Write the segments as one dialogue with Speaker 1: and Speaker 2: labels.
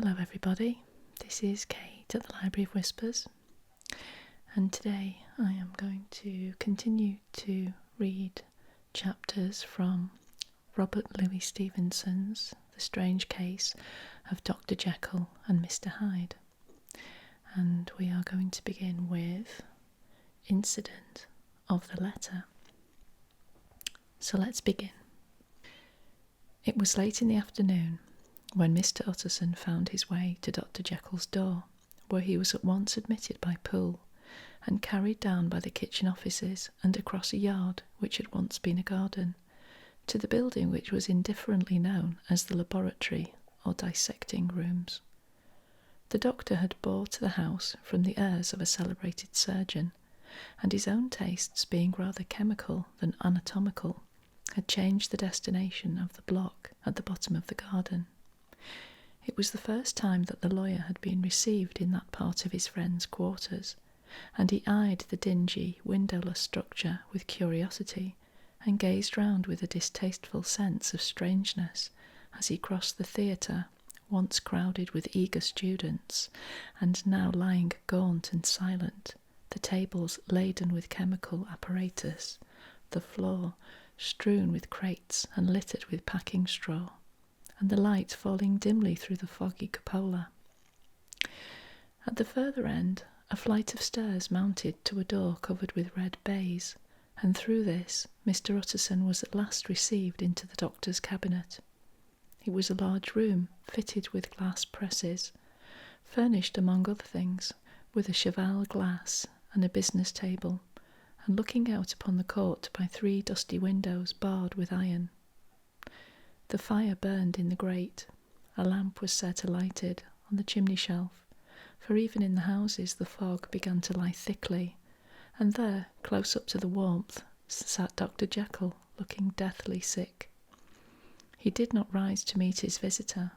Speaker 1: Hello everybody, this is Kate at the Library of Whispers, and today I am going to continue to read chapters from Robert Louis Stevenson's The Strange Case of Dr. Jekyll and Mr. Hyde, and we are going to begin with Incident of the Letter. So let's begin. It was late in the afternoon when Mr. Utterson found his way to Dr. Jekyll's door, where he was at once admitted by Poole and carried down by the kitchen offices and across a yard which had once been a garden, to the building which was indifferently known as the laboratory or dissecting rooms. The doctor had bought the house from the heirs of a celebrated surgeon, and his own tastes being rather chemical than anatomical, had changed the destination of the block at the bottom of the garden. It was the first time that the lawyer had been received in that part of his friend's quarters, and he eyed the dingy, windowless structure with curiosity, and gazed round with a distasteful sense of strangeness as he crossed the theatre, once crowded with eager students, and now lying gaunt and silent, the tables laden with chemical apparatus, the floor strewn with crates and littered with packing straw, and the light falling dimly through the foggy cupola. At the further end, a flight of stairs mounted to a door covered with red baize, and through this Mr. Utterson was at last received into the doctor's cabinet. It was a large room fitted with glass presses, furnished among other things with a cheval glass and a business table, and looking out upon the court by 3 dusty windows barred with iron. The fire burned in the grate. A lamp was set alighted on the chimney shelf, for even in the houses the fog began to lie thickly, and there, close up to the warmth, sat Dr. Jekyll, looking deathly sick. He did not rise to meet his visitor,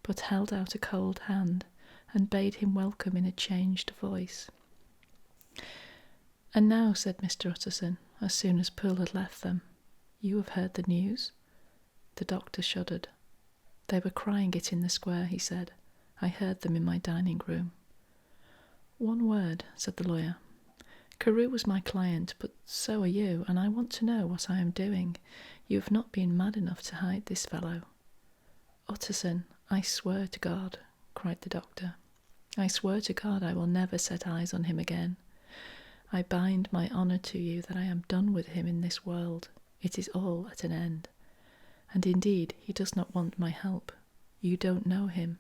Speaker 1: but held out a cold hand and bade him welcome in a changed voice. "And now," said Mr. Utterson, as soon as Poole had left them, "you have heard the news?" The doctor shuddered. "They were crying it in the square," he said. "I heard them in my dining room." "One word," said the lawyer. "Carew was my client, but so are you, and I want to know what I am doing. You have not been mad enough to hide this fellow." "Utterson, I swear to God," cried the doctor. "I swear to God I will never set eyes on him again. I bind my honour to you that I am done with him in this world. It is all at an end. And indeed he does not want my help. You don't know him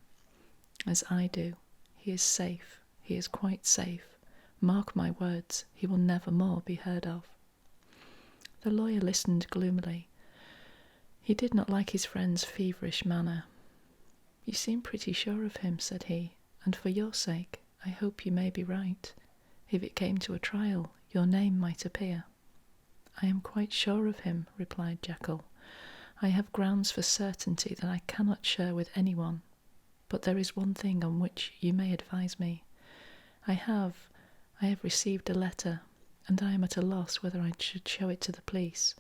Speaker 1: as I do. He is safe. He is quite safe. Mark my words, he will never more be heard of." The lawyer listened gloomily. He did not like his friend's feverish manner. "You seem pretty sure of him," said he, "and for your sake I hope you may be right. If it came to a trial, your name might appear." "I am quite sure of him," replied Jekyll. "I have grounds for certainty that I cannot share with anyone. But there is one thing on which you may advise me. I have received a letter, and I am at a loss whether I should show it to the police.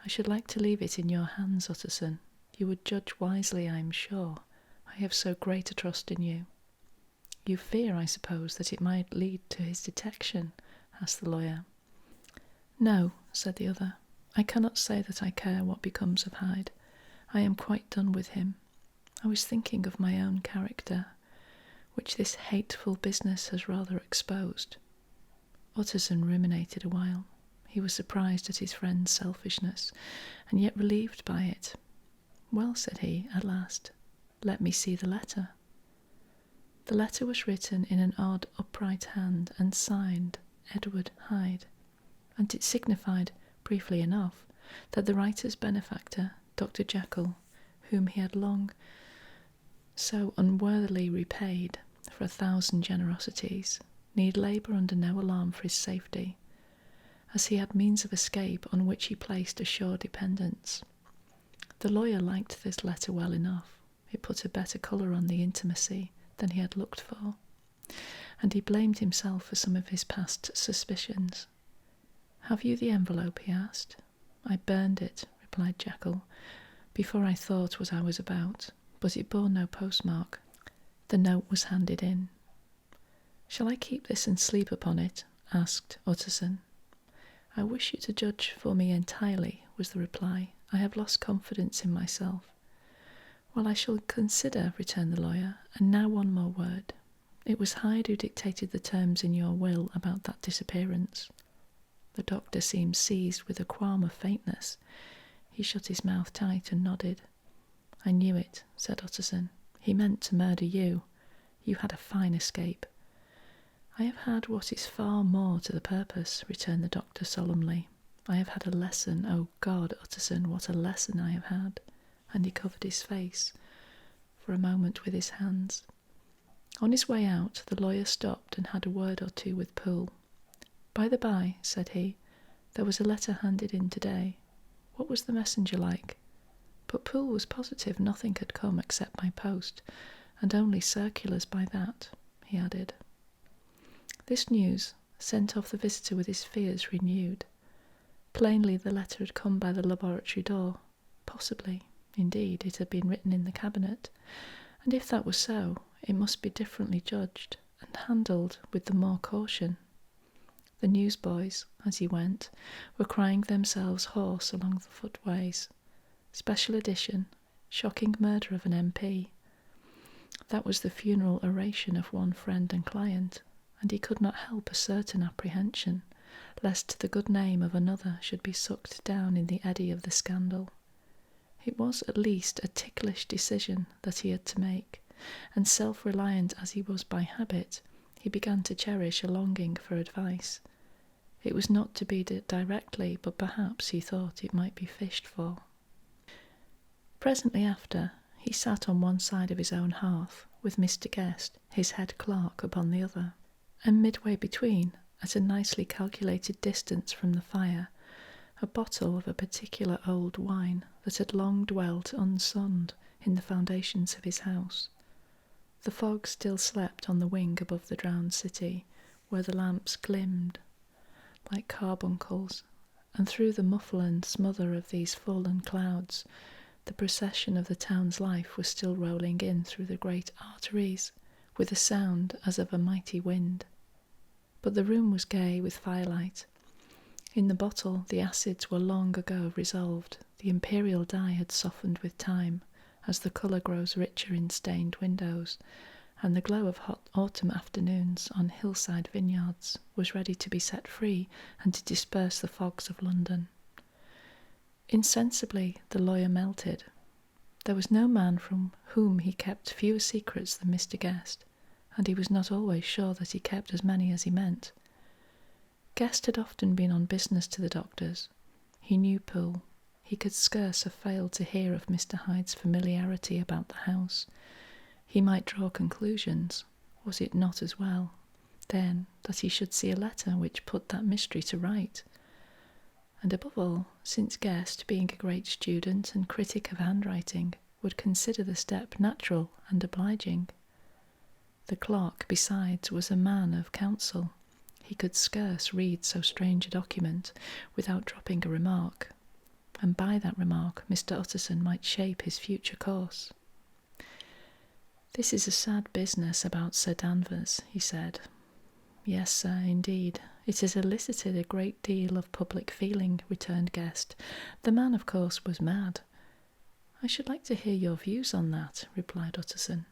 Speaker 1: I should like to leave it in your hands, Utterson. You would judge wisely, I am sure. I have so great a trust in you." "You fear, I suppose, that it might lead to his detection?" asked the lawyer. "No," said the other. "I cannot say that I care what becomes of Hyde. I am quite done with him. I was thinking of my own character, which this hateful business has rather exposed." Utterson ruminated a while. He was surprised at his friend's selfishness, and yet relieved by it. "Well," said he, at last, "let me see the letter." The letter was written in an odd, upright hand, and signed Edward Hyde, and it signified, briefly enough, that the writer's benefactor, Dr. Jekyll, whom he had long so unworthily repaid for 1,000 generosities, need labour under no alarm for his safety, as he had means of escape on which he placed a sure dependence. The lawyer liked this letter well enough. It put a better colour on the intimacy than he had looked for, and he blamed himself for some of his past suspicions. "Have you the envelope?" he asked. "I burned it," replied Jekyll, "before I thought what I was about, but it bore no postmark." The note was handed in. "Shall I keep this and sleep upon it?" asked Utterson. "I wish you to judge for me entirely," was the reply. "I have lost confidence in myself." "Well, I shall consider," returned the lawyer. "And now one more word. It was Hyde who dictated the terms in your will about that disappearance." The doctor seemed seized with a qualm of faintness. He shut his mouth tight and nodded. "I knew it," said Utterson. "He meant to murder you. You had a fine escape." "I have had what is far more to the purpose," returned the doctor solemnly. "I have had a lesson. Oh God, Utterson, what a lesson I have had!" And he covered his face for a moment with his hands. On his way out, the lawyer stopped and had a word or two with Poole. "By the by," said he, "there was a letter handed in today. What was the messenger like?" But Poole was positive nothing had come except by post, and only circulars by that, he added. This news sent off the visitor with his fears renewed. Plainly the letter had come by the laboratory door. Possibly, indeed, it had been written in the cabinet, and if that was so, it must be differently judged and handled with the more caution. The newsboys, as he went, were crying themselves hoarse along the footways. Special edition, shocking murder of an MP. That was the funeral oration of one friend and client, and he could not help a certain apprehension, lest the good name of another should be sucked down in the eddy of the scandal. It was at least a ticklish decision that he had to make, and self-reliant as he was by habit, he began to cherish a longing for advice. It was not to be directly, but perhaps he thought it might be fished for. Presently after, he sat on one side of his own hearth, with Mr. Guest, his head clerk, upon the other, and midway between, at a nicely calculated distance from the fire, a bottle of a particular old wine that had long dwelt unsunned in the foundations of his house. The fog still slept on the wing above the drowned city, where the lamps glimmed like carbuncles, and through the muffle and smother of these fallen clouds, the procession of the town's life was still rolling in through the great arteries, with a sound as of a mighty wind. But the room was gay with firelight. In the bottle the acids were long ago resolved, the imperial dye had softened with time, as the colour grows richer in stained windows, and the glow of hot autumn afternoons on hillside vineyards was ready to be set free and to disperse the fogs of London. Insensibly the lawyer melted. There was no man from whom he kept fewer secrets than Mr. Guest, and he was not always sure that he kept as many as he meant. Guest had often been on business to the doctor's. He knew Poole. He could scarce have failed to hear of Mr. Hyde's familiarity about the house. He might draw conclusions. Was it not as well, then, that he should see a letter which put that mystery to right? And above all, since Guest, being a great student and critic of handwriting, would consider the step natural and obliging. The clerk, besides, was a man of counsel. He could scarce read so strange a document without dropping a remark, and by that remark Mr. Utterson might shape his future course. "This is a sad business about Sir Danvers," he said. "Yes, sir, indeed. It has elicited a great deal of public feeling," returned Guest. "The man, of course, was mad." "I should like to hear your views on that," replied Utterson.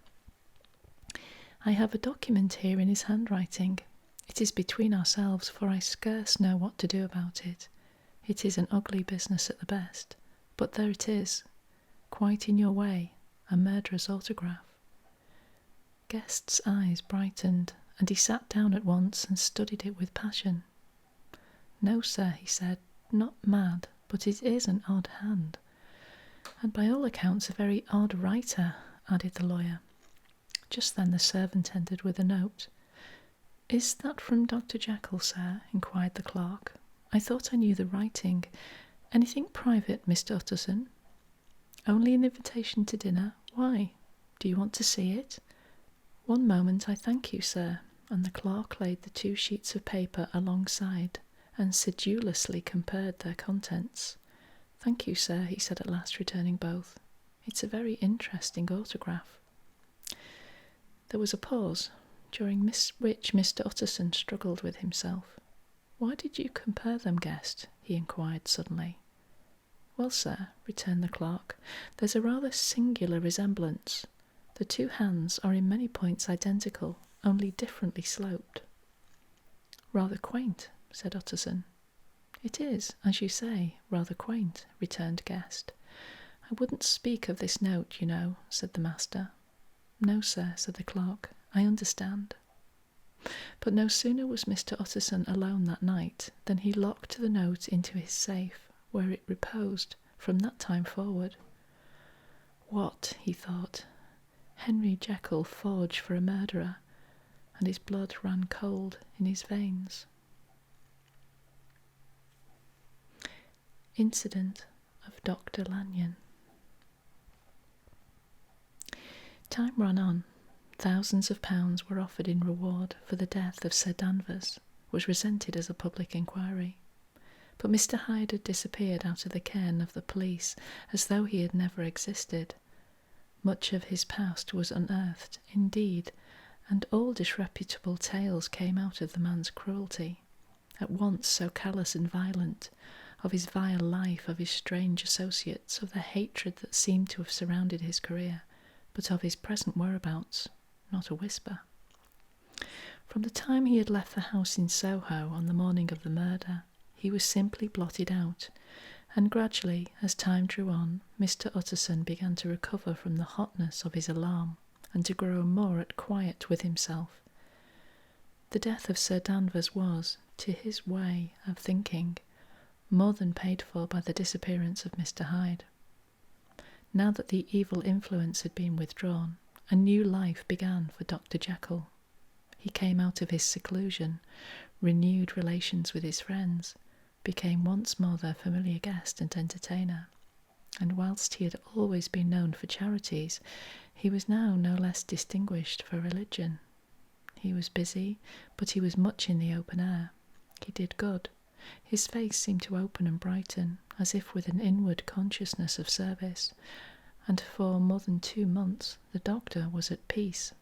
Speaker 1: "I have a document here in his handwriting. It is between ourselves, for I scarce know what to do about it. It is an ugly business at the best, but there it is, quite in your way, a murderer's autograph." Guest's eyes brightened, and he sat down at once and studied it with passion. "No, sir," he said, "not mad, but it is an odd hand. And by all accounts a very odd writer," added the lawyer. Just then the servant entered with a note. "Is that from Dr. Jekyll, sir?" inquired the clerk. "I thought I knew the writing. Anything private, Mr. Utterson?" "Only an invitation to dinner. Why? Do you want to see it?" "One moment, I thank you, sir," and the clerk laid the 2 sheets of paper alongside and sedulously compared their contents. "Thank you, sir," he said at last, returning both. "It's a very interesting autograph." There was a pause, during which Mr. Utterson struggled with himself. "Why did you compare them, guest?" he inquired suddenly. "Well, sir," returned the clerk, "there's a rather singular resemblance. The two hands are in many points identical, only differently sloped." "Rather quaint," said Utterson. "It is, as you say, rather quaint," returned Guest. "I wouldn't speak of this note, you know," said the master. "No, sir," said the clerk, "I understand." But no sooner was Mr. Utterson alone that night than he locked the note into his safe, where it reposed from that time forward. What, he thought, Henry Jekyll forged for a murderer, and his blood ran cold in his veins. Incident of Dr. Lanyon. Time ran on. Thousands of pounds were offered in reward for the death of Sir Danvers, was resented as a public inquiry. But Mr. Hyde had disappeared out of the ken of the police as though he had never existed. Much of his past was unearthed, indeed, and all disreputable tales came out of the man's cruelty, at once so callous and violent, of his vile life, of his strange associates, of the hatred that seemed to have surrounded his career, but of his present whereabouts, not a whisper. From the time he had left the house in Soho on the morning of the murder, he was simply blotted out, and gradually, as time drew on, Mr. Utterson began to recover from the hotness of his alarm, and to grow more at quiet with himself. The death of Sir Danvers was, to his way of thinking, more than paid for by the disappearance of Mr. Hyde. Now that the evil influence had been withdrawn, a new life began for Dr. Jekyll. He came out of his seclusion, renewed relations with his friends, became once more their familiar guest and entertainer, and whilst he had always been known for charities, he was now no less distinguished for religion. He was busy, but he was much in the open air. He did good. His face seemed to open and brighten, as if with an inward consciousness of service, and for more than 2 months the doctor was at peace.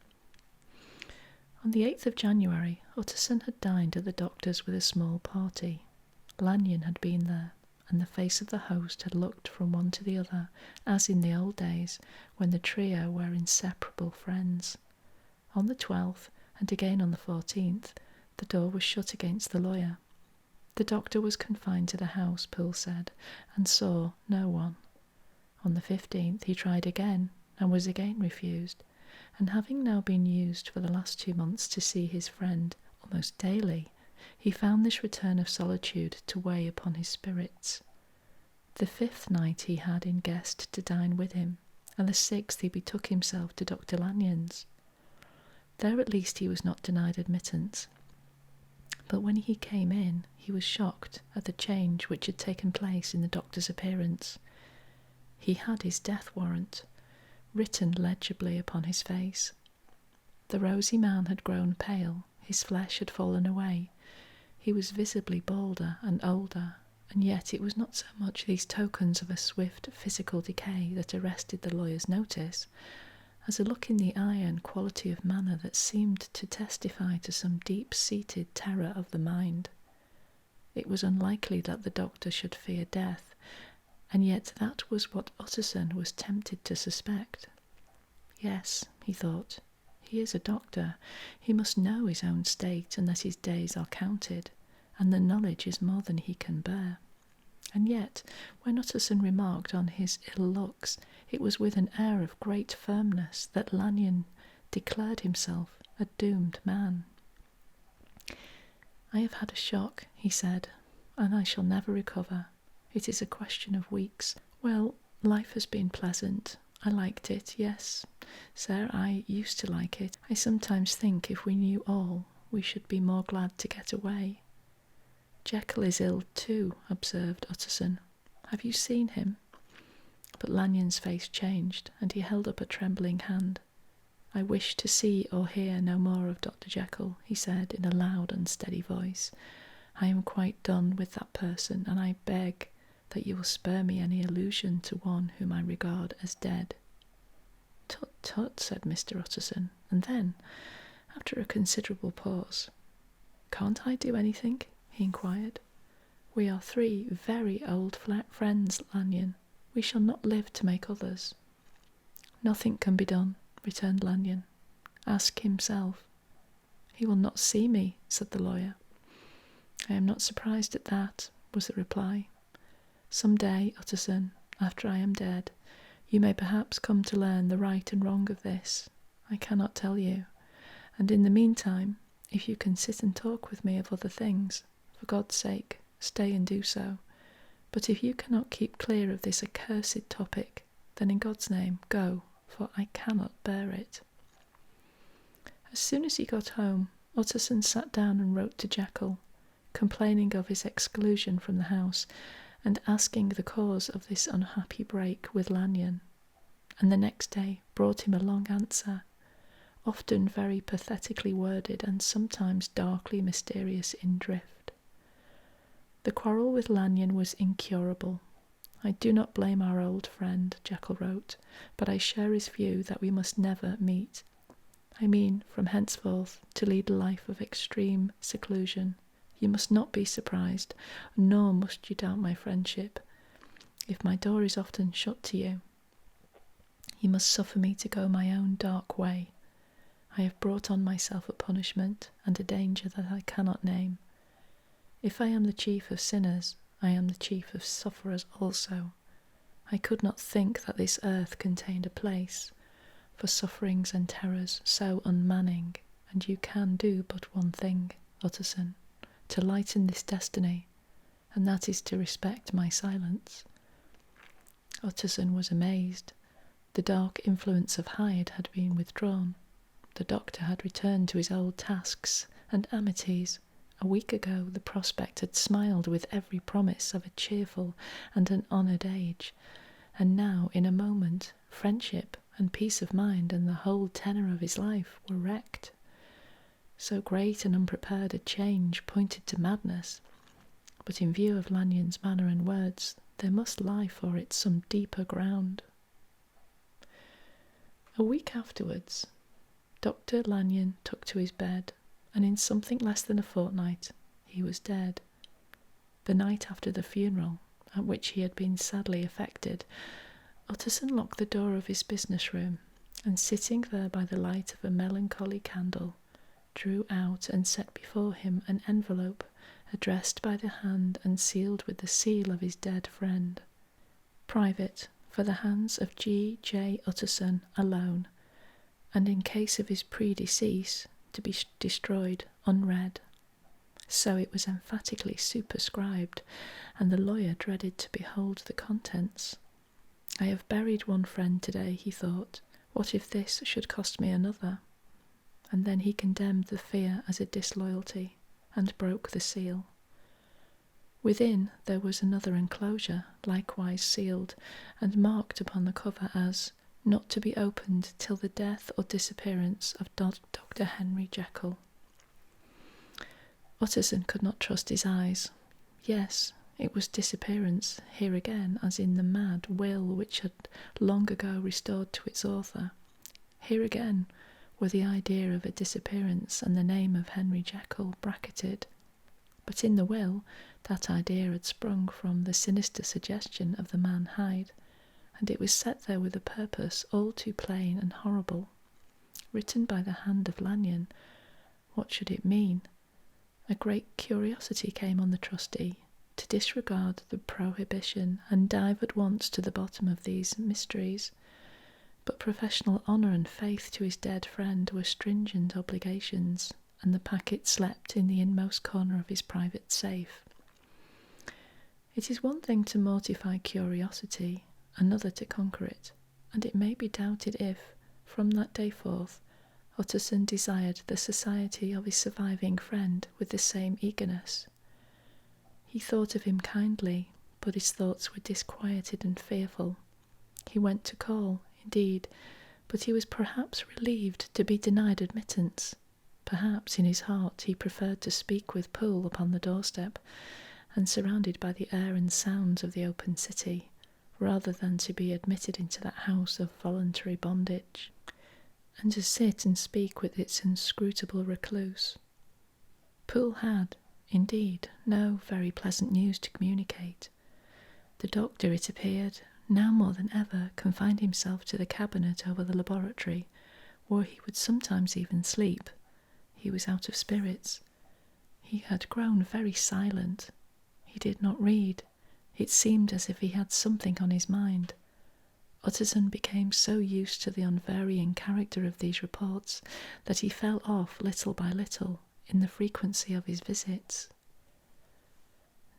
Speaker 1: On the 8th of January, Utterson had dined at the doctor's with a small party. Lanyon had been there, and the face of the host had looked from one to the other, as in the old days, when the trio were inseparable friends. On the 12th, and again on the 14th, the door was shut against the lawyer. The doctor was confined to the house, Poole said, and saw no one. On the 15th he tried again, and was again refused, and having now been used for the last 2 months to see his friend almost daily, he found this return of solitude to weigh upon his spirits. The 5th night he had in guest to dine with him, and the 6th he betook himself to Dr. Lanyon's. There at least he was not denied admittance. But when he came in, he was shocked at the change which had taken place in the doctor's appearance. He had his death warrant written legibly upon his face. The rosy man had grown pale, his flesh had fallen away, he was visibly balder and older, and yet it was not so much these tokens of a swift physical decay that arrested the lawyer's notice, as a look in the eye and quality of manner that seemed to testify to some deep-seated terror of the mind. It was unlikely that the doctor should fear death, and yet that was what Utterson was tempted to suspect. Yes, he thought, he is a doctor. He must know his own state, and that his days are counted, and the knowledge is more than he can bear. And yet, when Utterson remarked on his ill looks, it was with an air of great firmness that Lanyon declared himself a doomed man. "I have had a shock," he said, "and I shall never recover. It is a question of weeks. Well, life has been pleasant. I liked it, yes, sir, I used to like it. I sometimes think if we knew all, we should be more glad to get away." "Jekyll is ill too," observed Utterson. "Have you seen him?" But Lanyon's face changed, and he held up a trembling hand. "I wish to see or hear no more of Dr. Jekyll," he said in a loud and steady voice. "I am quite done with that person, and I beg that you will spare me any allusion to one whom I regard as dead." Tut, tut, said Mr. Utterson, and then, after a considerable pause, "Can't I do anything?" he inquired. "We are 3 very old friends, Lanyon. We shall not live to make others." "Nothing can be done," returned Lanyon. "Ask himself." "He will not see me," said the lawyer. "I am not surprised at that," was the reply. "Some day, Utterson, after I am dead, you may perhaps come to learn the right and wrong of this. I cannot tell you. And in the meantime, if you can sit and talk with me of other things, for God's sake, stay and do so. But if you cannot keep clear of this accursed topic, then in God's name, go, for I cannot bear it." As soon as he got home, Utterson sat down and wrote to Jekyll, complaining of his exclusion from the house, and asking the cause of this unhappy break with Lanyon, and the next day brought him a long answer, often very pathetically worded and sometimes darkly mysterious in drift. The quarrel with Lanyon was incurable. "I do not blame our old friend," Jekyll wrote, "but I share his view that we must never meet. I mean, from henceforth, to lead a life of extreme seclusion. You must not be surprised, nor must you doubt my friendship, if my door is often shut to you. You must suffer me to go my own dark way. I have brought on myself a punishment and a danger that I cannot name. If I am the chief of sinners, I am the chief of sufferers also. I could not think that this earth contained a place for sufferings and terrors so unmanning, and you can do but one thing, Utterson, to lighten this destiny, and that is to respect my silence." Utterson was amazed. The dark influence of Hyde had been withdrawn. The doctor had returned to his old tasks and amities. A week ago the prospect had smiled with every promise of a cheerful and an honoured age, and now, in a moment, friendship and peace of mind and the whole tenor of his life were wrecked. So great and unprepared a change pointed to madness, but in view of Lanyon's manner and words, there must lie for it some deeper ground. A week afterwards, Dr. Lanyon took to his bed, and in something less than a fortnight he was dead. The night after the funeral, at which he had been sadly affected, Utterson locked the door of his business room, and sitting there by the light of a melancholy candle, drew out and set before him an envelope addressed by the hand and sealed with the seal of his dead friend. "Private, for the hands of G. J. Utterson alone, and in case of his predecease, to be destroyed unread." So it was emphatically superscribed, and the lawyer dreaded to behold the contents. "I have buried one friend today," he thought. "What if this should cost me another?" And then he condemned the fear as a disloyalty, and broke the seal. Within there was another enclosure, likewise sealed, and marked upon the cover as "not to be opened till the death or disappearance of Dr. Henry Jekyll." Utterson could not trust his eyes. Yes, it was disappearance, here again, as in the mad will which had long ago restored to its author. Here again were the idea of a disappearance and the name of Henry Jekyll bracketed. But in the will, that idea had sprung from the sinister suggestion of the man Hyde, and it was set there with a purpose all too plain and horrible. Written by the hand of Lanyon, what should it mean? A great curiosity came on the trustee to disregard the prohibition and dive at once to the bottom of these mysteries. But professional honour and faith to his dead friend were stringent obligations, and the packet slept in the inmost corner of his private safe. It is one thing to mortify curiosity, another to conquer it, and it may be doubted if, from that day forth, Utterson desired the society of his surviving friend with the same eagerness. He thought of him kindly, but his thoughts were disquieted and fearful. He went to call, indeed, but he was perhaps relieved to be denied admittance. Perhaps in his heart he preferred to speak with Poole upon the doorstep, and surrounded by the air and sounds of the open city, rather than to be admitted into that house of voluntary bondage, and to sit and speak with its inscrutable recluse. Poole had, indeed, no very pleasant news to communicate. The doctor, it appeared, now more than ever confined himself to the cabinet over the laboratory, where he would sometimes even sleep. He was out of spirits. He had grown very silent. He did not read. It seemed as if he had something on his mind. Utterson became so used to the unvarying character of these reports that he fell off little by little in the frequency of his visits.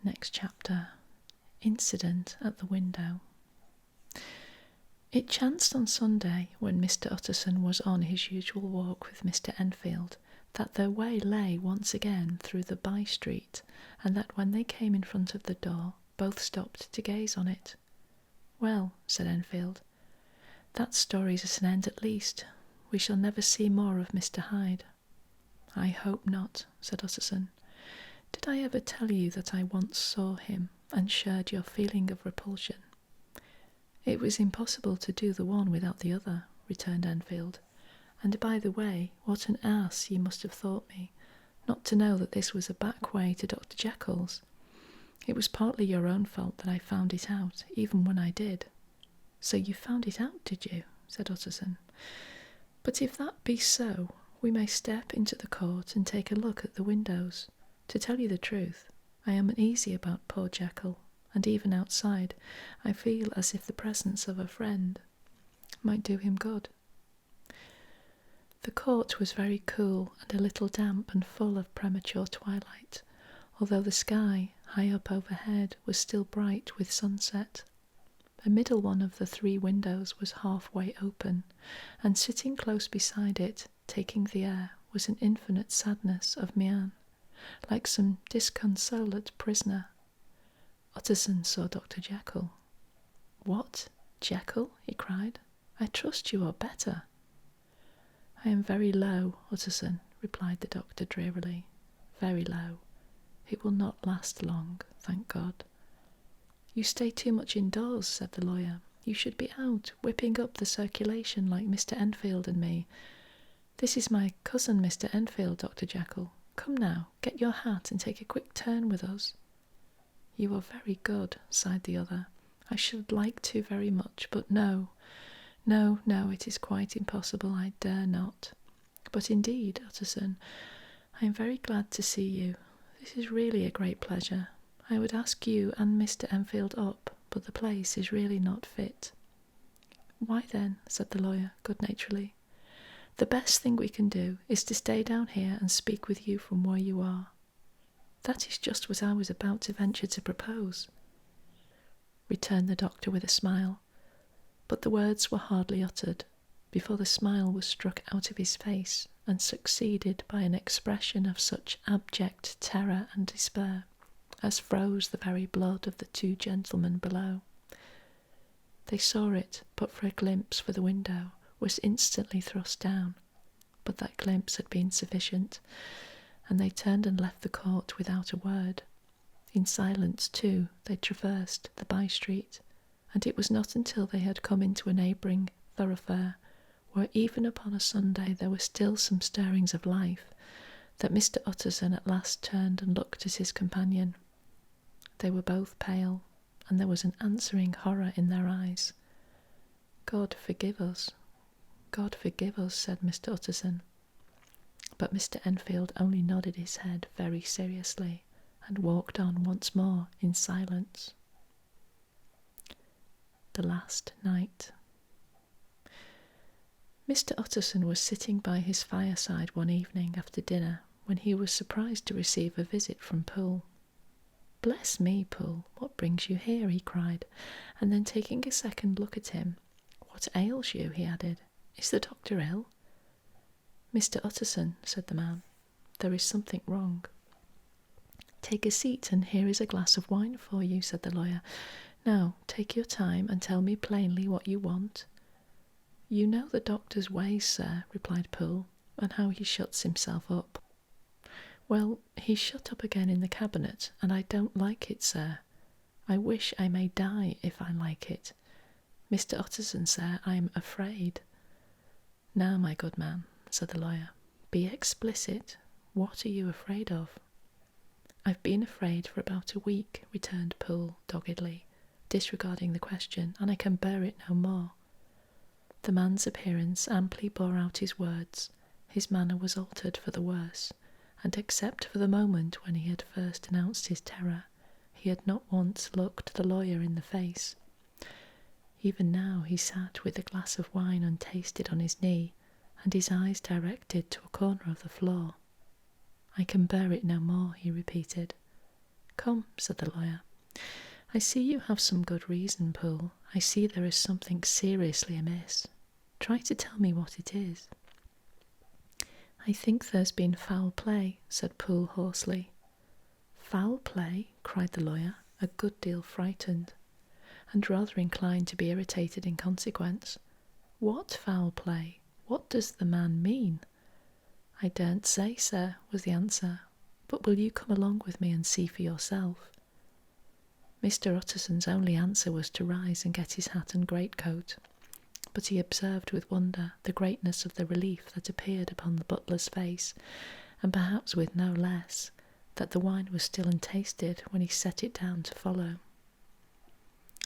Speaker 1: Next chapter. Incident at the window. It chanced on Sunday, when Mr. Utterson was on his usual walk with Mr. Enfield, that their way lay once again through the by-street, and that when they came in front of the door, both stopped to gaze on it. "Well," said Enfield, "that story's at an end at least. We shall never see more of Mr. Hyde." "I hope not," said Utterson. "Did I ever tell you that I once saw him and shared your feeling of repulsion?" "It was impossible to do the one without the other," returned Enfield. "And by the way, what an ass you must have thought me, not to know that this was a back way to Dr. Jekyll's. It was partly your own fault that I found it out, even when I did." "So you found it out, did you?" said Utterson. "But if that be so, we may step into the court and take a look at the windows. To tell you the truth, I am uneasy about poor Jekyll, and even outside I feel as if the presence of a friend might do him good." The court was very cool and a little damp and full of premature twilight, although the sky, high up overhead, was still bright with sunset. The middle one of the 3 windows was halfway open, and sitting close beside it, taking the air, was an infinite sadness of mien, like some disconsolate prisoner. Utterson saw Dr. Jekyll. "What, Jekyll?" he cried. "I trust you are better." "I am very low, Utterson," replied the doctor drearily. "Very low. It will not last long, thank God." "You stay too much indoors," said the lawyer. "You should be out, whipping up the circulation like Mr. Enfield and me. This is my cousin, Mr. Enfield, Dr. Jekyll. Come now, get your hat and take a quick turn with us." "You are very good," sighed the other. "I should like to very much, but no, it is quite impossible. I dare not. But indeed, Utterson, I am very glad to see you. This is really a great pleasure. I would ask you and Mr. Enfield up, but the place is really not fit." "Why then," said the lawyer good-naturedly, "the best thing we can do is to stay down here and speak with you from where you are." "That is just what I was about to venture to propose," returned the doctor with a smile. But the words were hardly uttered before the smile was struck out of his face and succeeded by an expression of such abject terror and despair as froze the very blood of the 2 gentlemen below. They saw it, but for a glimpse, for the window was instantly thrust down, but that glimpse had been sufficient, and they turned and left the court without a word. In silence, too, they traversed the by-street, and it was not until they had come into a neighbouring thoroughfare, where even upon a Sunday there were still some stirrings of life, that Mr. Utterson at last turned and looked at his companion. They were both pale, and there was an answering horror in their eyes. God forgive us, said Mr. Utterson. But Mr. Enfield only nodded his head very seriously, and walked on once more in silence. The last night. Mr. Utterson was sitting by his fireside one evening after dinner, when he was surprised to receive a visit from Poole. "Bless me, Poole, what brings you here?" he cried, and then taking a second look at him. "What ails you?" he added. "Is the doctor ill?" "Mr. Utterson," said the man, "there is something wrong." "Take a seat, and here is a glass of wine for you," said the lawyer. "Now, take your time, and tell me plainly what you want." "You know the doctor's ways, sir," replied Poole, "and how he shuts himself up." "Well, he's shut up again in the cabinet, and I don't like it, sir. I wish I may die if I like it. Mr. Utterson, sir, I am afraid. Now, my good man, said the lawyer, be explicit. What are you afraid of? I've been afraid for about a week, returned Poole doggedly, disregarding the question, and I can bear it no more. The man's appearance amply bore out his words. His manner was altered for the worse, and except for the moment when he had first announced his terror, he had not once looked the lawyer in the face. Even now he sat with a glass of wine untasted on his knee, and his eyes directed to a corner of the floor. I can bear it no more, he repeated. Come, said the lawyer. I see you have some good reason, Poole. I see there is something seriously amiss. Try to tell me what it is. I think there's been foul play, said Poole hoarsely. Foul play? Cried the lawyer, a good deal frightened, and rather inclined to be irritated in consequence. What foul play? What does the man mean? I daren't say, sir, was the answer, but will you come along with me and see for yourself? Mr. Utterson's only answer was to rise and get his hat and greatcoat, but he observed with wonder the greatness of the relief that appeared upon the butler's face, and perhaps with no less, that the wine was still untasted when he set it down to follow.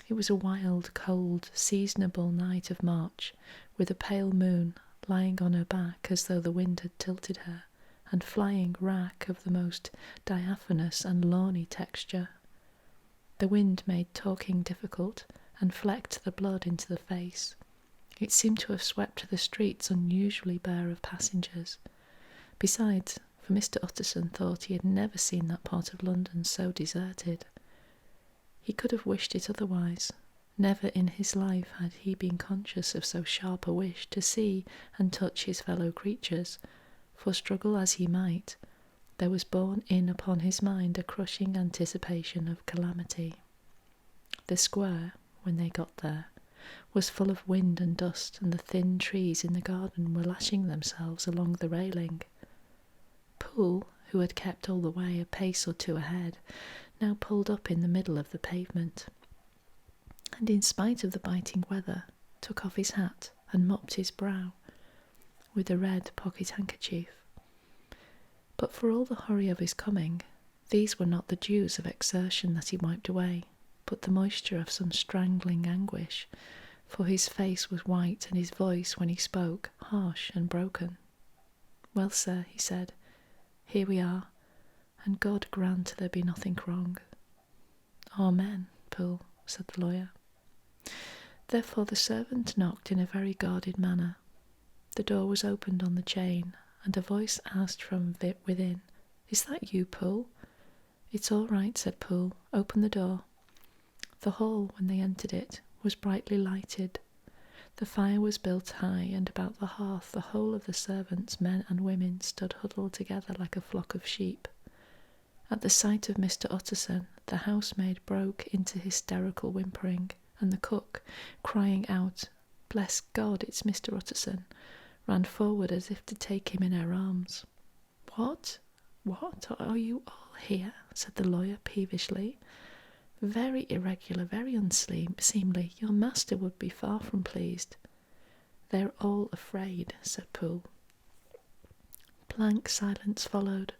Speaker 1: It was a wild, cold, seasonable night of March, with a pale moon lying on her back as though the wind had tilted her, and flying wrack of the most diaphanous and lawny texture. The wind made talking difficult, and flecked the blood into the face. It seemed to have swept the streets unusually bare of passengers. Besides, for Mr. Utterson thought he had never seen that part of London so deserted. He could have wished it otherwise. Never in his life had he been conscious of so sharp a wish to see and touch his fellow creatures, for struggle as he might, there was borne in upon his mind a crushing anticipation of calamity. The square, when they got there, was full of wind and dust, and the thin trees in the garden were lashing themselves along the railing. Poole, who had kept all the way a pace or two ahead, now pulled up in the middle of the pavement, and in spite of the biting weather, took off his hat and mopped his brow with a red pocket handkerchief. But for all the hurry of his coming, these were not the dews of exertion that he wiped away, but the moisture of some strangling anguish, for his face was white and his voice, when he spoke, harsh and broken. Well, sir, he said, here we are, and God grant there be nothing wrong. Amen, Poole, said the lawyer. Therefore the servant knocked in a very guarded manner. The door was opened on the chain, and a voice asked from within, Is that you, Poole? It's all right, said Poole. Open the door. The hall, when they entered it, was brightly lighted. The fire was built high, and about the hearth the whole of the servants, men and women, stood huddled together like a flock of sheep. At the sight of Mr. Utterson, the housemaid broke into hysterical whimpering, and the cook, crying out, Bless God, it's Mr. Utterson, ran forward as if to take him in her arms. What? Are you all here? Said the lawyer peevishly. Very irregular, very unseemly. Your master would be far from pleased. They're all afraid, said Poole. Blank silence followed,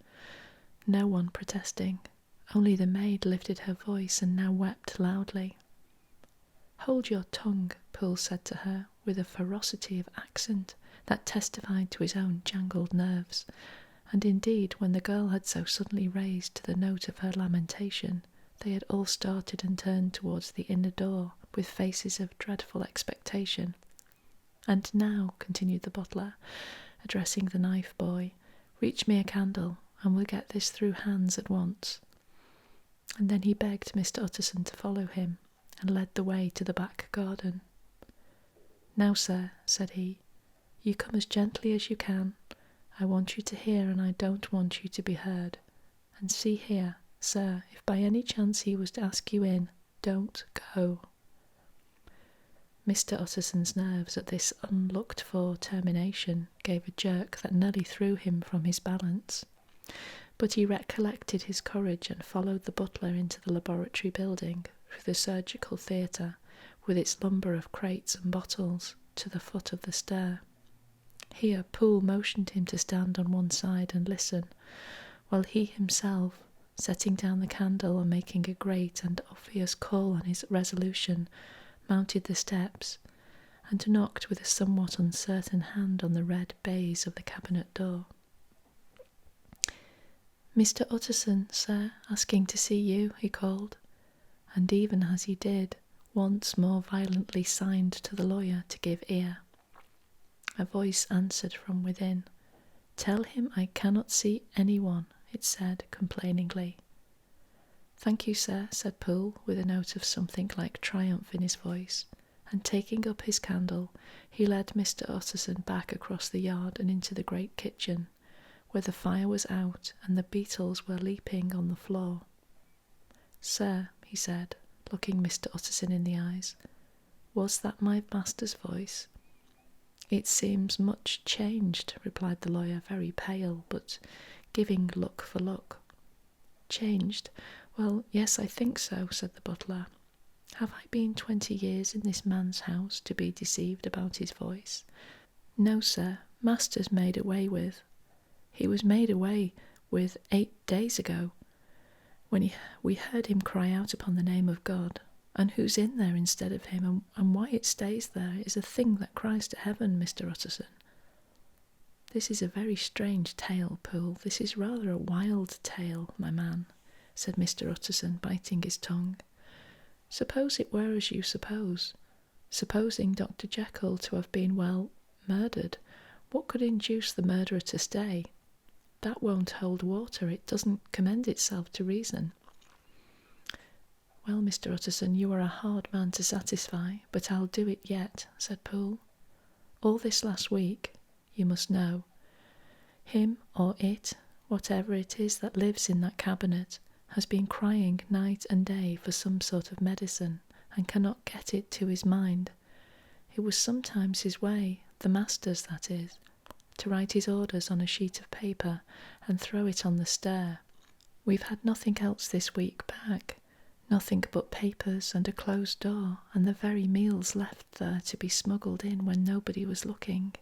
Speaker 1: no one protesting. Only the maid lifted her voice and now wept loudly. Hold your tongue, Poole said to her, with a ferocity of accent that testified to his own jangled nerves, and indeed, when the girl had so suddenly raised to the note of her lamentation, they had all started and turned towards the inner door with faces of dreadful expectation. And now, continued the butler, addressing the knife boy, reach me a candle, and we'll get this through hands at once. And then he begged Mr. Utterson to follow him, and led the way to the back garden. Now, sir, said he, you come as gently as you can. I want you to hear, and I don't want you to be heard. And see here, sir, if by any chance he was to ask you in, don't go. Mr. Utterson's nerves at this unlooked-for termination gave a jerk that nearly threw him from his balance. But he recollected his courage and followed the butler into the laboratory building, through the surgical theatre, with its lumber of crates and bottles, to the foot of the stair. Here Poole motioned him to stand on one side and listen, while he himself, setting down the candle and making a great and obvious call on his resolution, mounted the steps, and knocked with a somewhat uncertain hand on the red baize of the cabinet door. "Mr. Utterson, sir, asking to see you," he called, and even as he did, once more violently signed to the lawyer to give ear. A voice answered from within. "Tell him I cannot see anyone," it said complainingly. "Thank you, sir," said Poole, with a note of something like triumph in his voice, and taking up his candle, he led Mr. Utterson back across the yard and into the great kitchen, where the fire was out and the beetles were leaping on the floor. "Sir," he said, looking Mr. Utterson in the eyes, "was that my master's voice?" "It seems much changed," replied the lawyer, very pale, but giving look for look. "Changed? Well, yes, I think so," said the butler. "Have I been 20 years in this man's house to be deceived about his voice?" "No, sir, master's made away with. He was made away with 8 days ago, when we heard him cry out upon the name of God, and who's in there instead of him, and why it stays there is a thing that cries to heaven, Mr. Utterson." "This is a very strange tale, Poole. This is rather a wild tale, my man," said Mr. Utterson, biting his tongue. "Suppose it were as you suppose. Supposing Dr. Jekyll to have been, well, murdered, what could induce the murderer to stay? That won't hold water. It doesn't commend itself to reason." "Well, Mr. Utterson, you are a hard man to satisfy, but I'll do it yet," said Poole. "All this last week, you must know, him or it, whatever it is that lives in that cabinet, has been crying night and day for some sort of medicine, and cannot get it to his mind. It was sometimes his way, the master's that is, to write his orders on a sheet of paper and throw it on the stair. We've had nothing else this week back, nothing but papers and a closed door, and the very meals left there to be smuggled in when nobody was looking.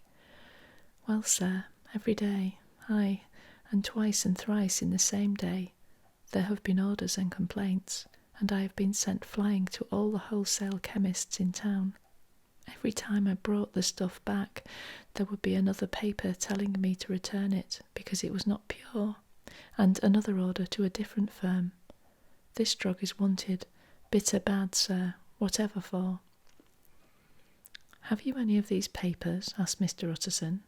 Speaker 1: Well, sir, every day, aye, and twice and thrice in the same day, there have been orders and complaints, and I have been sent flying to all the wholesale chemists in town. Every time I brought the stuff back, there would be another paper telling me to return it because it was not pure, and another order to a different firm. This drug is wanted, bitter bad, sir, whatever for." "Have you any of these papers?" asked Mr. Utterson.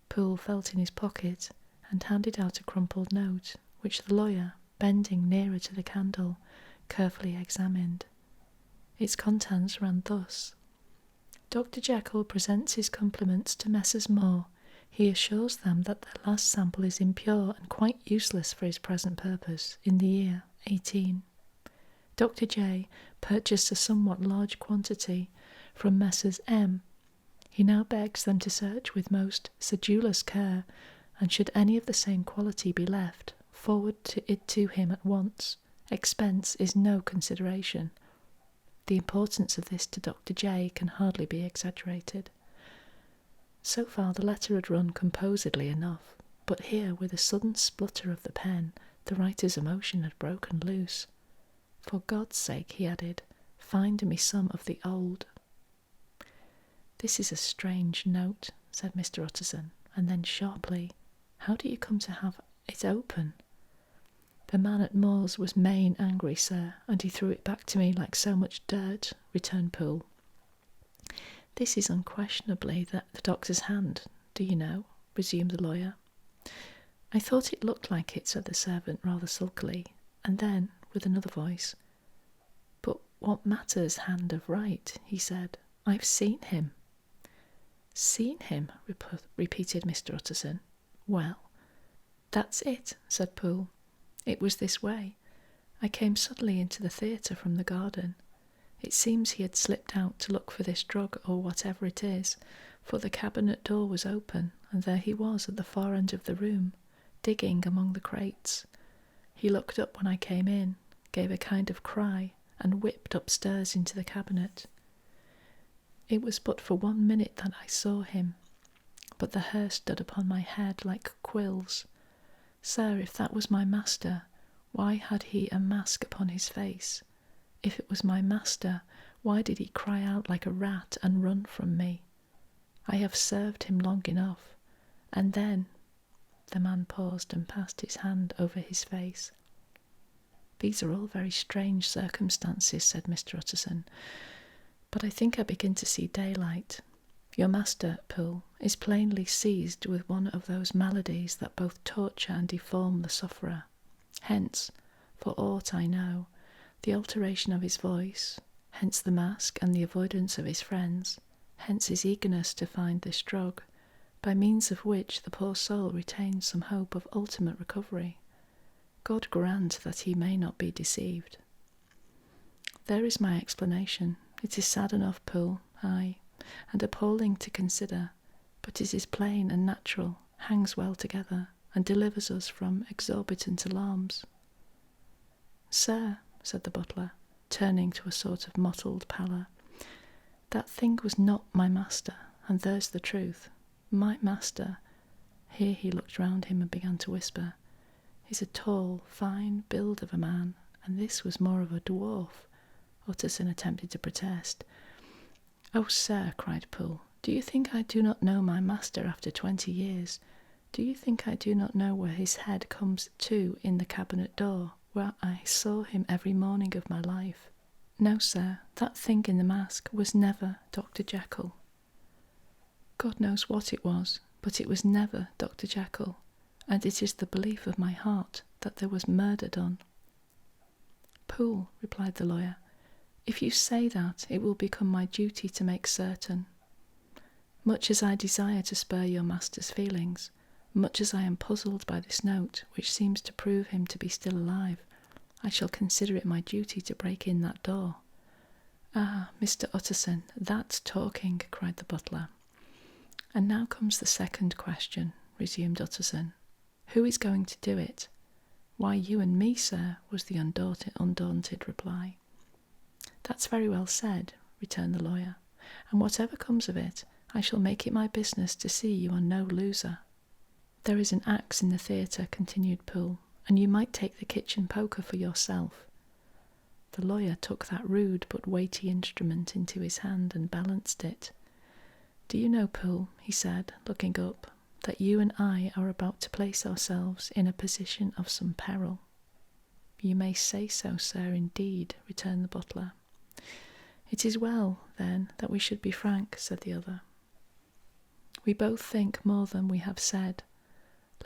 Speaker 1: Poole felt in his pocket and handed out a crumpled note, which the lawyer, bending nearer to the candle, carefully examined. Its contents ran thus: "Dr. Jekyll presents his compliments to Messrs. Moore. He assures them that their last sample is impure and quite useless for his present purpose, in the year 18. Dr. J. purchased a somewhat large quantity from Messrs. M. He now begs them to search with most sedulous care, and should any of the same quality be left, forward it to him at once. Expense is no consideration." The importance of this to Dr. J. can hardly be exaggerated. So far the letter had run composedly enough, but here, with a sudden splutter of the pen, the writer's emotion had broken loose. "For God's sake," he added, "find me some of the old." "This is a strange note," said Mr. Utterson, and then sharply, "How do you come to have it open?" "The man at Moore's was main angry, sir, and he threw it back to me like so much dirt," returned Poole. "This is unquestionably the doctor's hand, do you know?" resumed the lawyer. "I thought it looked like it," said the servant rather sulkily, and then, with another voice, "But what matters hand of right?" he said. "I've seen him." "Seen him?" repeated Mr. Utterson. "Well, that's it," said Poole. "It was this way. I came suddenly into the theatre from the garden. It seems he had slipped out to look for this drug or whatever it is, for the cabinet door was open, and there he was at the far end of the room, digging among the crates. He looked up when I came in, gave a kind of cry, and whipped upstairs into the cabinet. It was but for 1 minute that I saw him, but the hair stood upon my head like quills. Sir, if that was my master, why had he a mask upon his face? If it was my master, why did he cry out like a rat and run from me? I have served him long enough. And then... The man paused and passed his hand over his face. These are all very strange circumstances, said Mr. Utterson, but I think I begin to see daylight. Your master, Poole, is plainly seized with one of those maladies that both torture and deform the sufferer. Hence, for aught I know, the alteration of his voice, hence the mask and the avoidance of his friends, hence his eagerness to find this drug, by means of which the poor soul retains some hope of ultimate recovery. God grant that he may not be deceived. There is my explanation. It is sad enough, Poole, aye, and appalling to consider, but it is plain and natural, hangs well together, and delivers us from exorbitant alarms. Sir, said the butler, turning to a sort of mottled pallor, that thing was not my master, and there's the truth. My master, here he looked round him and began to whisper, is a tall, fine build of a man, and this was more of a dwarf. Utterson attempted to protest. Oh, sir, cried Poole, do you think I do not know my master after 20 years? Do you think I do not know where his head comes to in the cabinet door, where I saw him every morning of my life? No, sir, that thing in the mask was never Dr. Jekyll. God knows what it was, but it was never Dr. Jekyll, and it is the belief of my heart that there was murder done. Poole, replied the lawyer, if you say that, it will become my duty to make certain. Much as I desire to spare your master's feelings, much as I am puzzled by this note, which seems to prove him to be still alive, I shall consider it my duty to break in that door. Ah, Mr. Utterson, that's talking, cried the butler. And now comes the second question, resumed Utterson. Who is going to do it? Why, you and me, sir, was the undaunted reply. That's very well said, returned the lawyer, and whatever comes of it, I shall make it my business to see you are no loser. There is an axe in the theatre, continued Poole, and you might take the kitchen poker for yourself. The lawyer took that rude but weighty instrument into his hand and balanced it. Do you know, Poole, he said, looking up, that you and I are about to place ourselves in a position of some peril? You may say so, sir, indeed, returned the butler. It is well, then, that we should be frank, said the other. We both think more than we have said.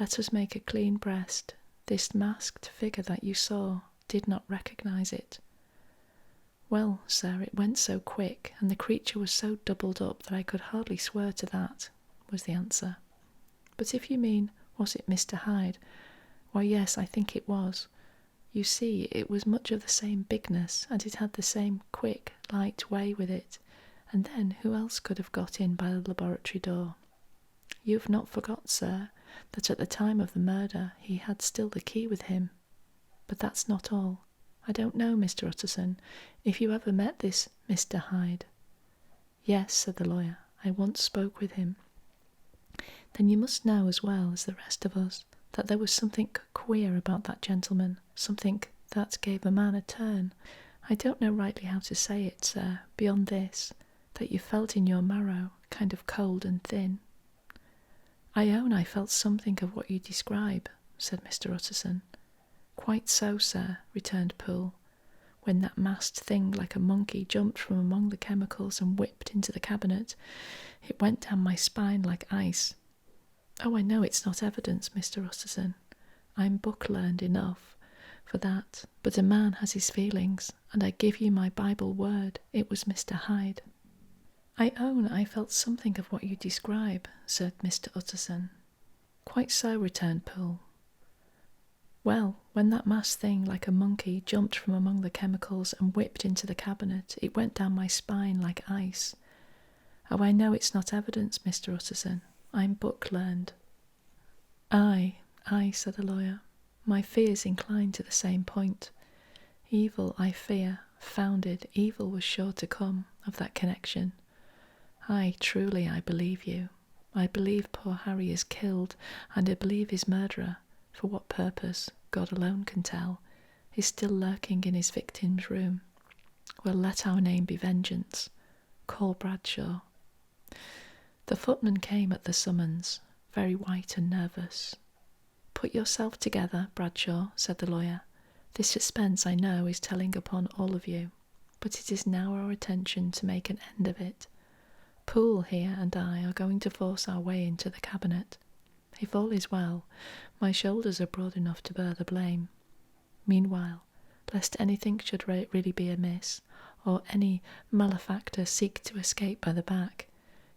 Speaker 1: Let us make a clean breast. This masked figure that you saw did not recognise it. Well, sir, it went so quick, and the creature was so doubled up that I could hardly swear to that, was the answer. But if you mean, was it Mr. Hyde? Why, yes, I think it was. You see, it was much of the same bigness, and it had the same quick, light way with it, and then who else could have got in by the laboratory door? You have not forgot, sir, that at the time of the murder he had still the key with him. But that's not all. I don't know, Mr. Utterson, if you ever met this Mr. Hyde. Yes, said the lawyer, I once spoke with him. Then you must know as well as the rest of us that there was something queer about that gentleman, something that gave a man a turn. I don't know rightly how to say it, sir, beyond this, that you felt in your marrow, kind of cold and thin. I own I felt something of what you describe, said Mr. Utterson. Quite so, sir, returned Poole, when that masked thing like a monkey jumped from among the chemicals and whipped into the cabinet. It went down my spine like ice. Oh, I know it's not evidence, Mr. Utterson. I'm book-learned enough for that, but a man has his feelings, and I give you my Bible word, it was Mr. Hyde. I own I felt something of what you describe, said Mr. Utterson. Quite so, returned Poole. Well, when that masked thing like a monkey jumped from among the chemicals and whipped into the cabinet, it went down my spine like ice. Oh, I know it's not evidence, Mr. Utterson. I'm book-learned. Aye, said the lawyer. My fears incline to the same point. Evil I fear, Founded, evil was sure to come of that connection. Aye, truly I believe you. I believe poor Harry is killed, and I believe his murderer, for what purpose, God alone can tell, is still lurking in his victim's room. Well, let our name be Vengeance. Call Bradshaw. The footman came at the summons, very white and nervous. Put yourself together, Bradshaw, said the lawyer. This suspense, I know, is telling upon all of you, but it is now our intention to make an end of it. Poole here and I are going to force our way into the cabinet. If all is well, my shoulders are broad enough to bear the blame. Meanwhile, lest anything should really be amiss, or any malefactor seek to escape by the back,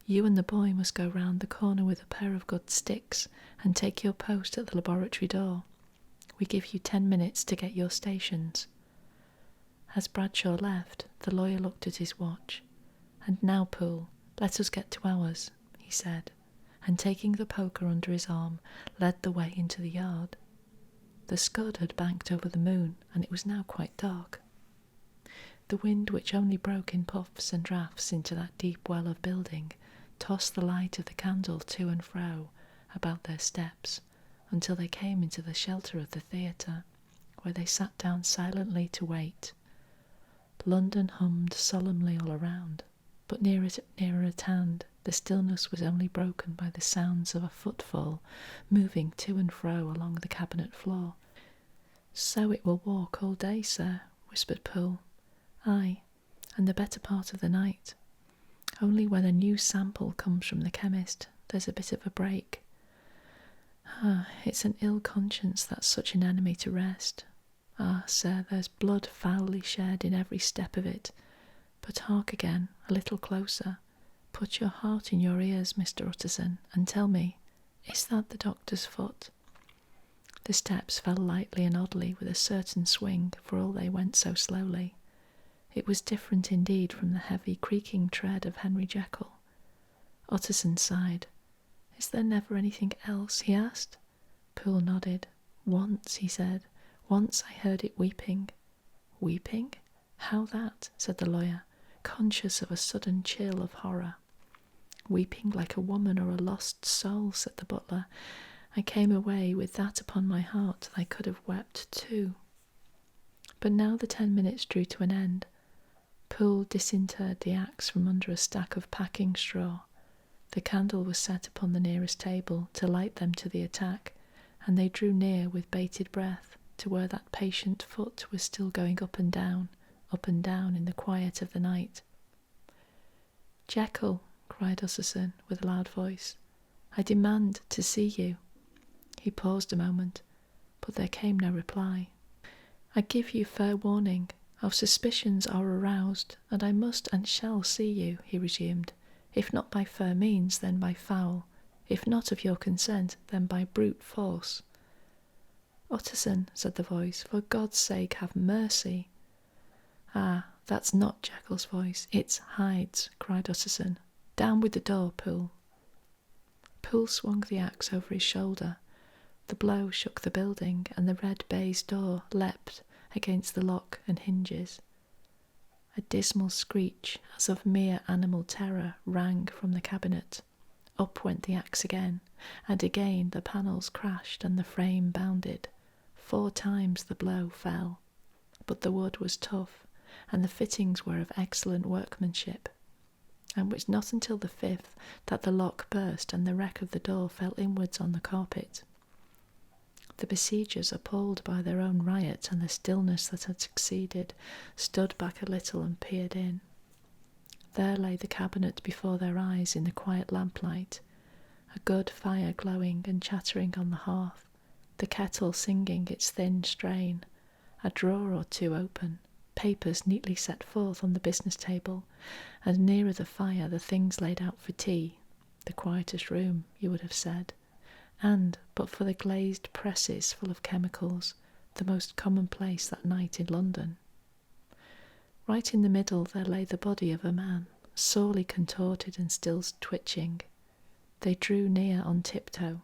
Speaker 1: you and the boy must go round the corner with a pair of good sticks and take your post at the laboratory door. We give you 10 minutes to get your stations. As Bradshaw left, the lawyer looked at his watch. And now, Poole, let us get to ours, he said, and taking the poker under his arm, led the way into the yard. The scud had banked over the moon, and it was now quite dark. The wind, which only broke in puffs and draughts into that deep well of building, tossed the light of the candle to and fro about their steps, until they came into the shelter of the theatre, where they sat down silently to wait. London hummed solemnly all around, but nearer at hand the stillness was only broken by the sounds of a footfall moving to and fro along the cabinet floor. So it will walk all day, sir, whispered Poole. Aye, and the better part of the night. Only when a new sample comes from the chemist, there's a bit of a break. Ah, it's an ill conscience that's such an enemy to rest. Ah, sir, there's blood foully shed in every step of it. But hark again, a little closer. Put your heart in your ears, Mr. Utterson, and tell me, is that the doctor's foot? The steps fell lightly and oddly with a certain swing, for all they went so slowly. It was different indeed from the heavy creaking tread of Henry Jekyll. Utterson sighed. Is there never anything else? He asked. Poole nodded. Once, he said. Once I heard it weeping. Weeping? How that? Said the lawyer, conscious of a sudden chill of horror. Weeping like a woman or a lost soul, said the butler. I came away with that upon my heart that I could have wept too. But now the 10 minutes drew to an end. Poole disinterred the axe from under a stack of packing straw. The candle was set upon the nearest table to light them to the attack, and they drew near with bated breath to where that patient foot was still going up and down in the quiet of the night. Jekyll, cried Utterson with a loud voice, I demand to see you. He paused a moment, but there came no reply. I give you fair warning. Our suspicions are aroused, and I must and shall see you, he resumed, if not by fair means, then by foul, if not of your consent, then by brute force. Utterson, said the voice, for God's sake have mercy. Ah, that's not Jekyll's voice, it's Hyde's, cried Utterson. Down with the door, Poole. Poole swung the axe over his shoulder. The blow shook the building, and the red baize door leapt against the lock and hinges. A dismal screech, as of mere animal terror, rang from the cabinet. Up went the axe again, and again the panels crashed and the frame bounded. 4 times the blow fell, but the wood was tough, and the fittings were of excellent workmanship. And it was not until the 5th that the lock burst and the wreck of the door fell inwards on the carpet. The besiegers, appalled by their own riot and the stillness that had succeeded, stood back a little and peered in. There lay the cabinet before their eyes in the quiet lamplight, a good fire glowing and chattering on the hearth, the kettle singing its thin strain, a drawer or two open, papers neatly set forth on the business table, and nearer the fire the things laid out for tea, the quietest room, you would have said, and, but for the glazed presses full of chemicals, the most commonplace that night in London. Right in the middle there lay the body of a man, sorely contorted and still twitching. They drew near on tiptoe,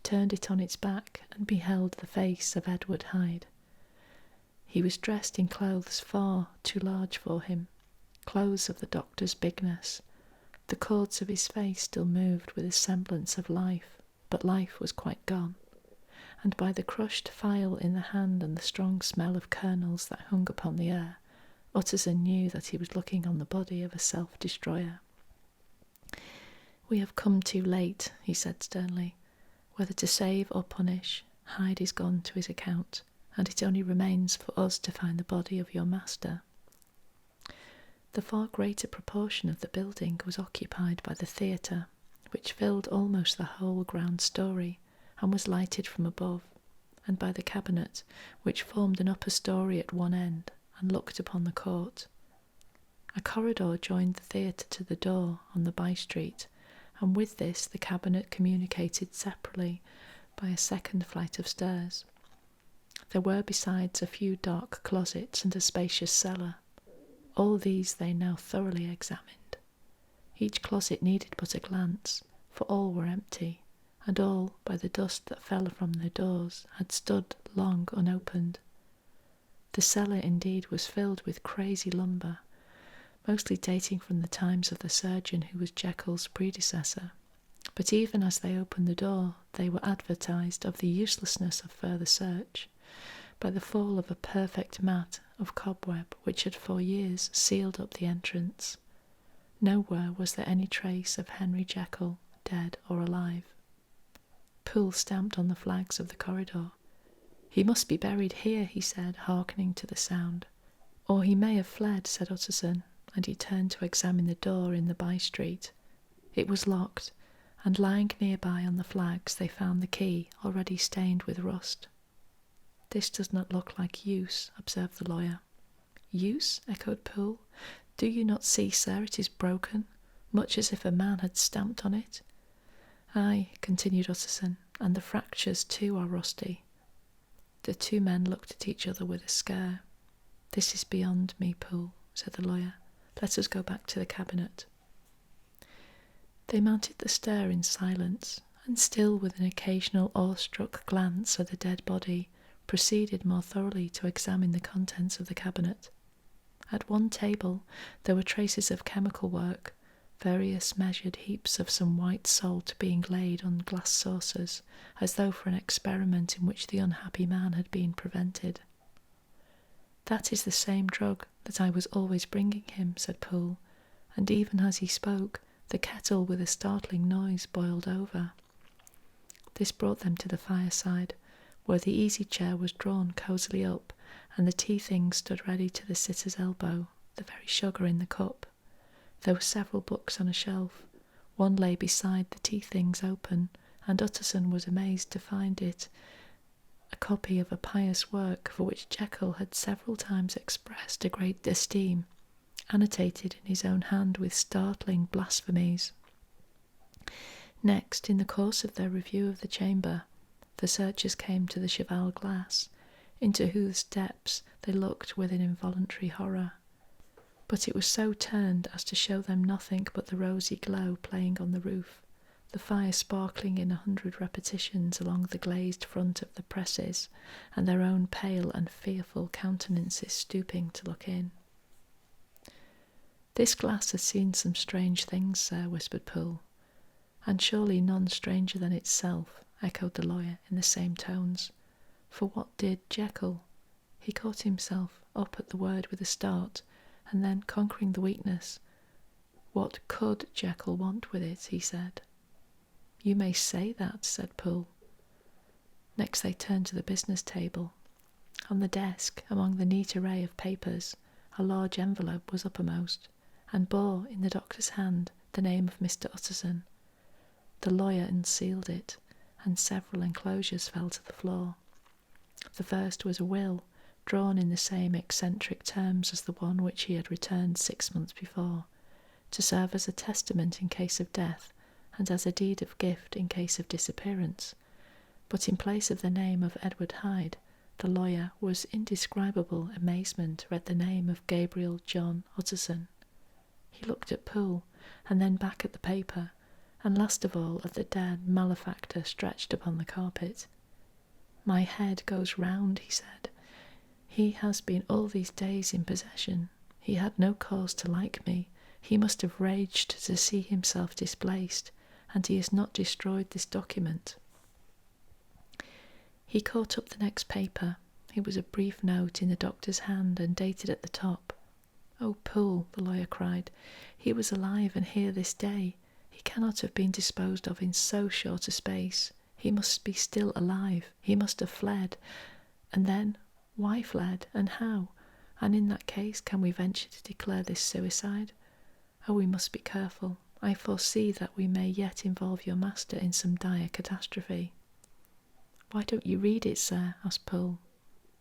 Speaker 1: turned it on its back, and beheld the face of Edward Hyde. He was dressed in clothes far too large for him, clothes of the doctor's bigness. The cords of his face still moved with a semblance of life, but life was quite gone, and by the crushed phial in the hand and the strong smell of kernels that hung upon the air, Utterson knew that he was looking on the body of a self-destroyer. "We have come too late," he said sternly. "Whether to save or punish, Hyde is gone to his account, and it only remains for us to find the body of your master." The far greater proportion of the building was occupied by the theatre, which filled almost the whole ground story and was lighted from above, and by the cabinet, which formed an upper story at one end and looked upon the court. A corridor joined the theatre to the door on the by-street, and with this the cabinet communicated separately by a second flight of stairs. There were besides a few dark closets and a spacious cellar. All these they now thoroughly examined. Each closet needed but a glance, for all were empty, and all, by the dust that fell from their doors, had stood long unopened. The cellar indeed was filled with crazy lumber, mostly dating from the times of the surgeon who was Jekyll's predecessor, but even as they opened the door they were advertised of the uselessness of further search by the fall of a perfect mat of cobweb which had for years sealed up the entrance. Nowhere was there any trace of Henry Jekyll, dead or alive. Poole stamped on the flags of the corridor. "He must be buried here," he said, hearkening to the sound. "Or he may have fled," said Utterson, and he turned to examine the door in the by-street. It was locked, and lying nearby on the flags they found the key already stained with rust. "This does not look like use," observed the lawyer. "Use?" echoed Poole. "Do you not see, sir, it is broken, much as if a man had stamped on it?" "Aye," continued Utterson, "and the fractures too are rusty." The two men looked at each other with a scare. "This is beyond me, Poole," said the lawyer. "Let us go back to the cabinet." They mounted the stair in silence, and still with an occasional awestruck glance at the dead body, proceeded more thoroughly to examine the contents of the cabinet. At one table there were traces of chemical work, various measured heaps of some white salt being laid on glass saucers, as though for an experiment in which the unhappy man had been prevented. "That is the same drug that I was always bringing him," said Poole, and even as he spoke, the kettle with a startling noise boiled over. This brought them to the fireside, where the easy-chair was drawn cosily up, and the tea-things stood ready to the sitter's elbow, the very sugar in the cup. There were several books on a shelf. One lay beside the tea-things open, and Utterson was amazed to find it a copy of a pious work for which Jekyll had several times expressed a great esteem, annotated in his own hand with startling blasphemies. Next, in the course of their review of the chamber, the searchers came to the cheval glass, into whose depths they looked with an involuntary horror. But it was so turned as to show them nothing but the rosy glow playing on the roof, the fire sparkling in 100 repetitions along the glazed front of the presses, and their own pale and fearful countenances stooping to look in. "This glass has seen some strange things, sir," whispered Poole. "And surely none stranger than itself," echoed the lawyer in the same tones. "For what did Jekyll—" He caught himself up at the word with a start, and then, conquering the weakness, "What could Jekyll want with it?" he said. "You may say that," said Poole. Next they turned to the business table. On the desk, among the neat array of papers, a large envelope was uppermost, and bore in the doctor's hand the name of Mr. Utterson. The lawyer unsealed it, and several enclosures fell to the floor. The first was a will, drawn in the same eccentric terms as the one which he had returned 6 months before, to serve as a testament in case of death, and as a deed of gift in case of disappearance. But in place of the name of Edward Hyde, the lawyer, with indescribable amazement, read the name of Gabriel John Utterson. He looked at Poole, and then back at the paper, and last of all at the dead malefactor stretched upon the carpet. "My head goes round," he said. He has been all these days in possession. He had no cause to like me. He must have raged to see himself displaced, and he has not destroyed this document. He caught up the next paper. It was a brief note in the doctor's hand and dated at the top. "Oh, Poole," the lawyer cried, "he was alive and here this day. He cannot have been disposed of in so short a space. He must be still alive. He must have fled. And then, why fled, and how? And in that case, can we venture to declare this suicide? Oh, we must be careful. I foresee that we may yet involve your master in some dire catastrophe." "Why don't you read it, sir?" asked Poole.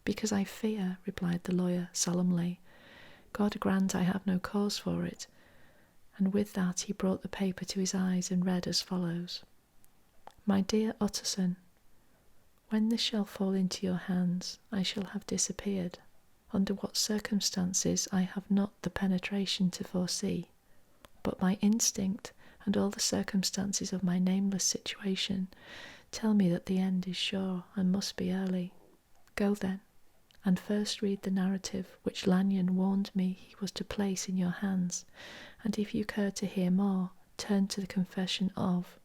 Speaker 1: "Because I fear," replied the lawyer solemnly. "God grant I have no cause for it." And with that he brought the paper to his eyes and read as follows: "My dear Utterson, when this shall fall into your hands, I shall have disappeared. Under what circumstances I have not the penetration to foresee, but my instinct and all the circumstances of my nameless situation tell me that the end is sure and must be early. Go then, and first read the narrative which Lanyon warned me he was to place in your hands, and if you care to hear more, turn to the confession of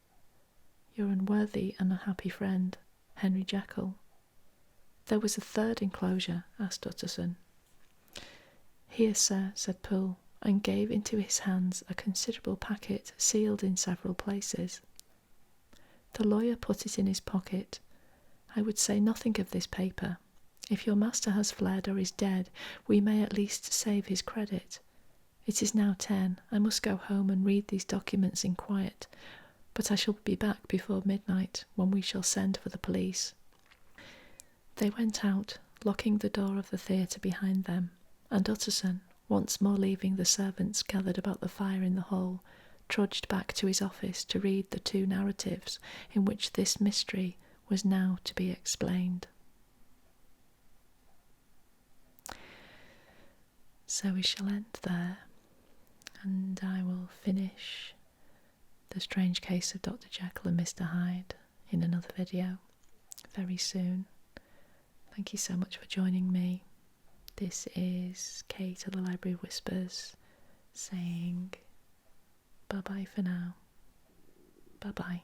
Speaker 1: your unworthy and unhappy friend, Henry Jekyll." "There was a third enclosure?" asked Utterson. "Here, sir," said Poole, and gave into his hands a considerable packet sealed in several places. The lawyer put it in his pocket. "I would say nothing of this paper. If your master has fled or is dead, we may at least save his credit. It is now 10. I must go home and read these documents in quiet, but I shall be back before midnight, when we shall send for the police." They went out, locking the door of the theatre behind them, and Utterson, once more leaving the servants gathered about the fire in the hall, trudged back to his office to read the 2 narratives in which this mystery was now to be explained. So we shall end there, and I will finish The Strange Case of Dr. Jekyll and Mr. Hyde in another video very soon. Thank you so much for joining me. This is Kate of the Library Whispers saying bye-bye for now. Bye-bye.